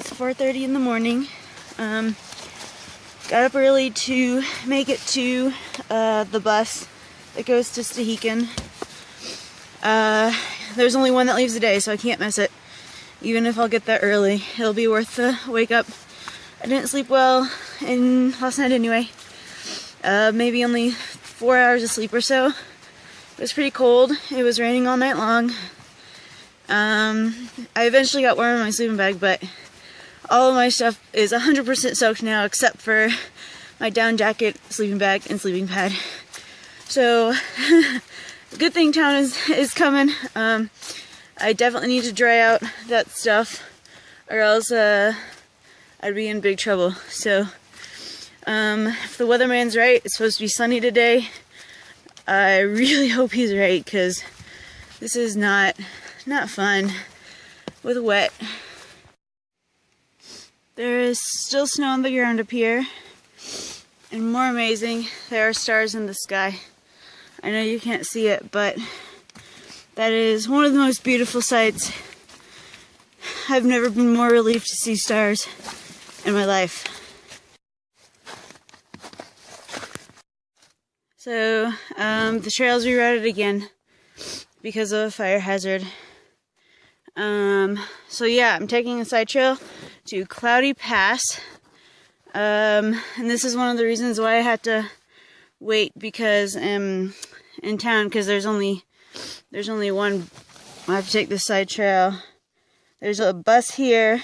It's 4:30 in the morning. Got up early to make it to the bus that goes to Stehekin. There's only one that leaves a day, so I can't miss it. Even if I'll get there early, it'll be worth the wake up. I didn't sleep well last night anyway. Maybe only 4 hours of sleep or so. It was pretty cold. It was raining all night long. I eventually got warm in my sleeping bag, but all of my stuff is 100% soaked now except for my down jacket, sleeping bag, and sleeping pad. So, good thing town is coming. I definitely need to dry out that stuff, or else I'd be in big trouble. So, if the weatherman's right, it's supposed to be sunny today. I really hope he's right, because this is not fun with wet. There is still snow on the ground up here, and more amazing, there are stars in the sky. I know you can't see it, but that is one of the most beautiful sights. I've never been more relieved to see stars in my life. So, the trail's rerouted again because of a fire hazard. So yeah, I'm taking a side trail to Cloudy Pass. And this is one of the reasons why I had to wait, because in town, because there's only one. I have to take this side trail. There's a bus here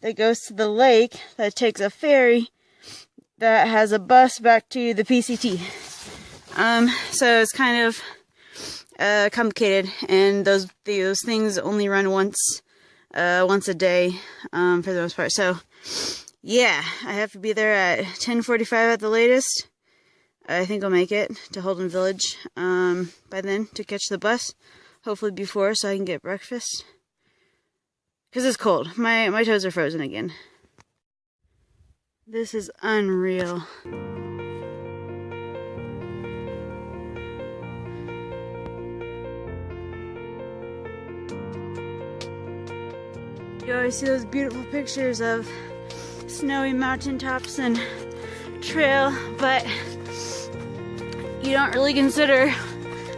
that goes to the lake that takes a ferry that has a bus back to the PCT. So it's kind of complicated, and those things only run once a day for the most part. So yeah, I have to be there at 10:45 at the latest. I think I'll make it to Holden Village by then to catch the bus, hopefully before, so I can get breakfast. Because it's cold. My toes are frozen again. This is unreal. You always see those beautiful pictures of snowy mountaintops and trail, but you don't really consider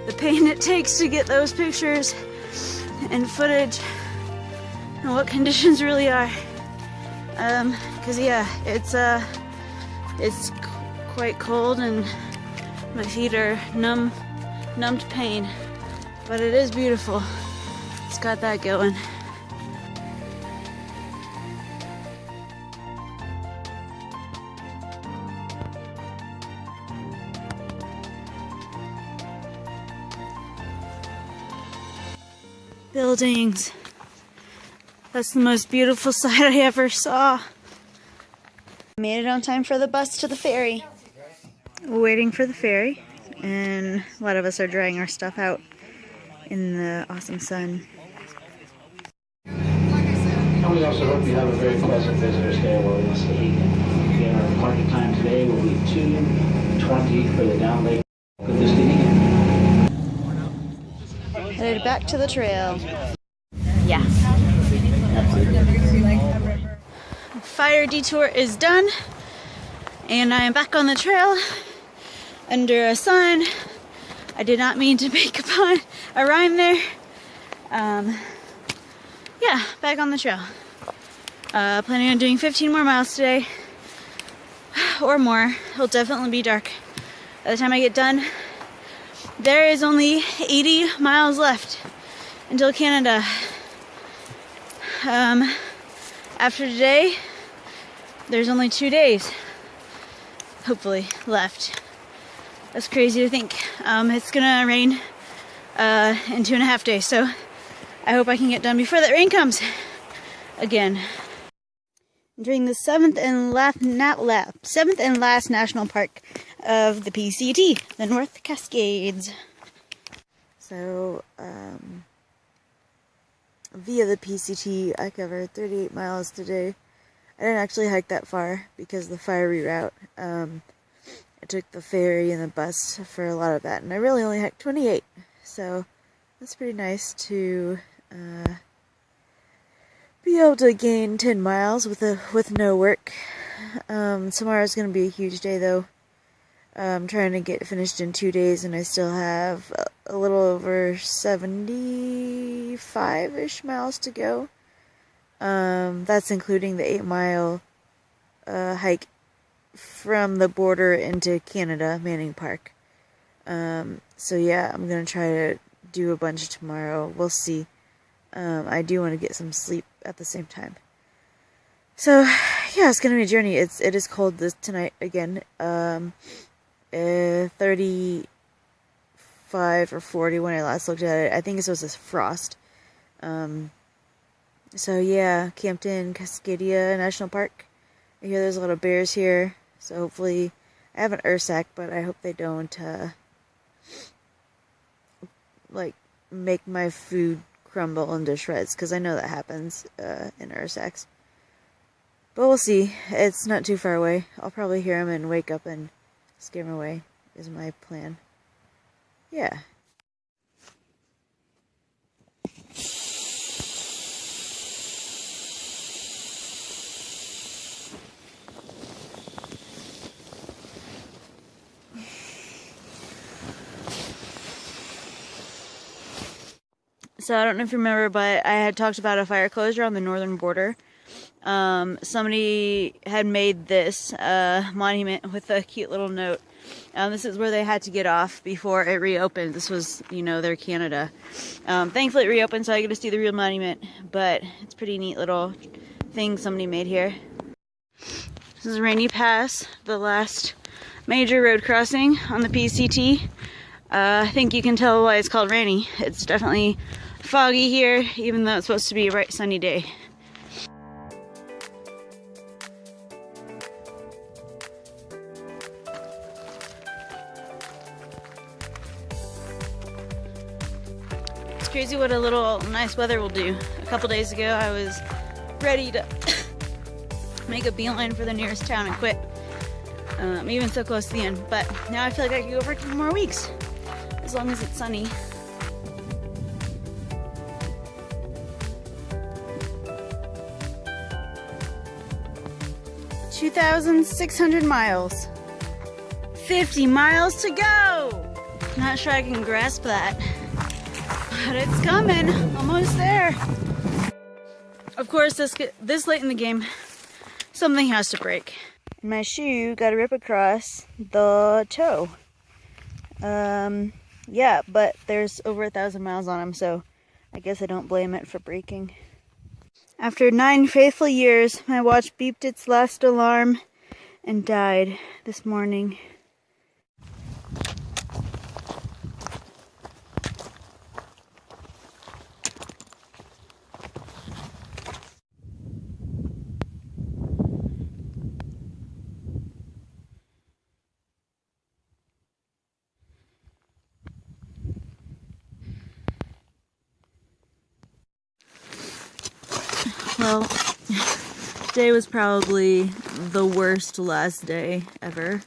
the pain it takes to get those pictures and footage and what conditions really are. Cause yeah, it's quite cold and my feet are numb to pain, but it is beautiful. It's got that going. Buildings. That's the most beautiful sight I ever saw. Made it on time for the bus to the ferry. Waiting for the ferry, and a lot of us are drying our stuff out in the awesome sun. And we also hope you have a very pleasant visitor's day while in Stehekin. Our parking time today will be 2:20 for the down lake of the Stehekin. Headed back to the trail. Yeah. Fire detour is done, and I am back on the trail under a sun. I did not mean to make a rhyme there. Yeah, back on the trail. Planning on doing 15 more miles today, or more. It'll definitely be dark by the time I get done. There is only 80 miles left until Canada. After today, there's only 2 days, hopefully, left. That's crazy to think. It's gonna rain in 2.5 days, so I hope I can get done before that rain comes again. During the seventh and last national park of the PCT, the North Cascades. So, via the PCT, I covered 38 miles today. I didn't actually hike that far because of the fire reroute. I took the ferry and the bus for a lot of that, and I really only hiked 28. So, that's pretty nice to be able to gain 10 miles with no work. Tomorrow's gonna be a huge day though. I'm trying to get finished in 2 days, and I still have a little over 75-ish miles to go. That's including the 8-mile hike from the border into Canada, Manning Park. So yeah, I'm gonna try to do a bunch tomorrow. We'll see. I do want to get some sleep at the same time. So yeah, it's gonna be a journey. It is cold tonight again. 35 or 40 when I last looked at it. I think it was a frost. So yeah, camped in Cascadia National Park. I hear there's a lot of bears here, so hopefully, I have an Ursack, but I hope they don't, like, make my food crumble into shreds, because I know that happens, in Ursacks. But we'll see. It's not too far away. I'll probably hear them and wake up and scare them away, is my plan. Yeah. So I don't know if you remember, but I had talked about a fire closure on the northern border. Somebody had made this monument with a cute little note. This is where they had to get off before it reopened. This was, their Canada. Thankfully it reopened, so I get to see the real monument, but it's a pretty neat little thing somebody made here. This is Rainy Pass, the last major road crossing on the PCT. I think you can tell why it's called rainy. It's definitely foggy here, even though it's supposed to be a bright sunny day. It's crazy what a little nice weather will do. A couple days ago I was ready to make a beeline for the nearest town and quit. Even so close to the end, but now I feel like I could go for 2 more weeks, as long as it's sunny. 2,600 miles. 50 miles to go! Not sure I can grasp that, but it's coming. Almost there. Of course, this late in the game, something has to break. My shoe got to rip across the toe. Yeah, but there's over 1,000 miles on them, so I guess I don't blame it for breaking. After 9 faithful years, my watch beeped its last alarm and died this morning. Well, today was probably the worst last day ever.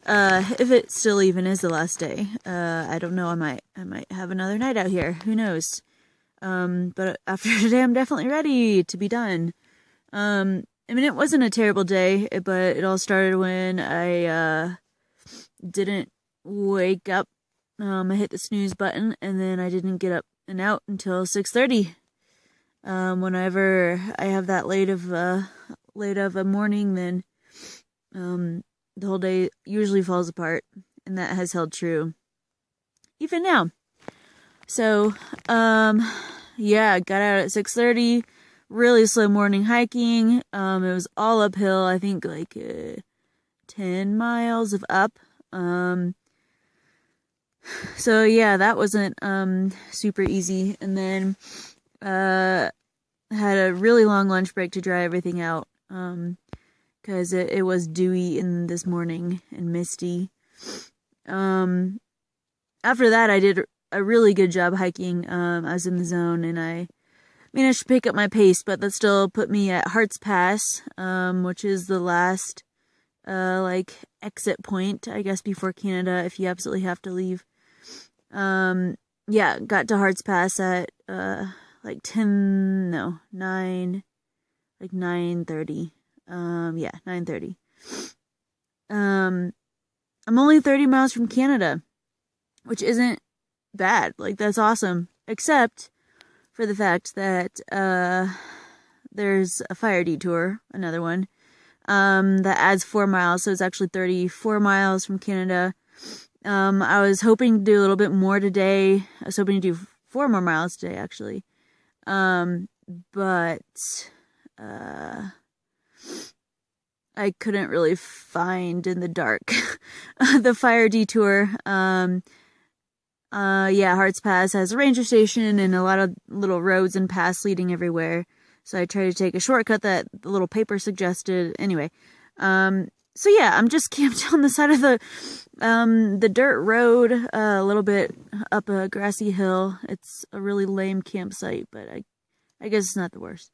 If it still even is the last day. I don't know, I might have another night out here. Who knows? But after today, I'm definitely ready to be done. I mean, it wasn't a terrible day, but it all started when I didn't wake up. I hit the snooze button, and then I didn't get up and out until 6:30. Whenever I have that late of a morning, then the whole day usually falls apart, and that has held true even now. So yeah, got out at 6:30. Really slow morning hiking. It was all uphill. I think like 10 miles of up. So yeah, that wasn't super easy. And then had a really long lunch break to dry everything out, because it was dewy in this morning and misty. After that, I did a really good job hiking. I was in the zone, and I managed to pick up my pace, but that still put me at Harts Pass, which is the last like exit point, I guess, before Canada, if you absolutely have to leave. Yeah, got to Harts Pass at like 10, no, 9, like 9:30. Yeah, 9:30. I'm only 30 miles from Canada, which isn't bad. Like, that's awesome. Except for the fact that, there's a fire detour, another one, that adds 4 miles. So it's actually 34 miles from Canada. I was hoping to do a little bit more today. I was hoping to do 4 more miles today, actually. But, I couldn't really find in the dark the fire detour. Yeah, Harts Pass has a ranger station and a lot of little roads and paths leading everywhere. So I tried to take a shortcut that the little paper suggested. Anyway, so yeah, I'm just camped on the side of the dirt road, a little bit up a grassy hill. It's a really lame campsite, but I guess it's not the worst.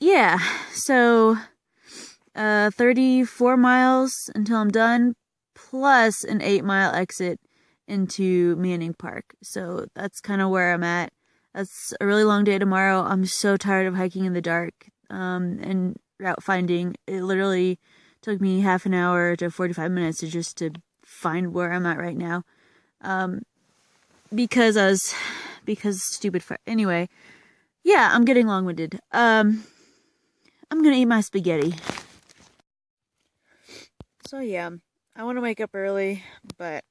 Yeah, so 34 miles until I'm done, plus an 8-mile exit into Manning Park. So that's kind of where I'm at. That's a really long day tomorrow. I'm so tired of hiking in the dark and route finding. It literally took me half an hour to 45 minutes to find where I'm at right now. Because stupid anyway. Yeah, I'm getting long-winded. I'm gonna eat my spaghetti. So yeah, I want to wake up early, but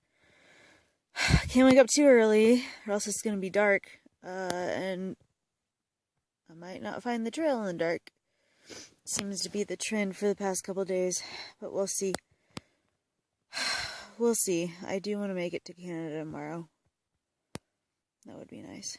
I can't wake up too early, or else it's gonna be dark, and I might not find the trail in the dark. Seems to be the trend for the past couple days, but we'll see. We'll see. I do want to make it to Canada tomorrow. That would be nice.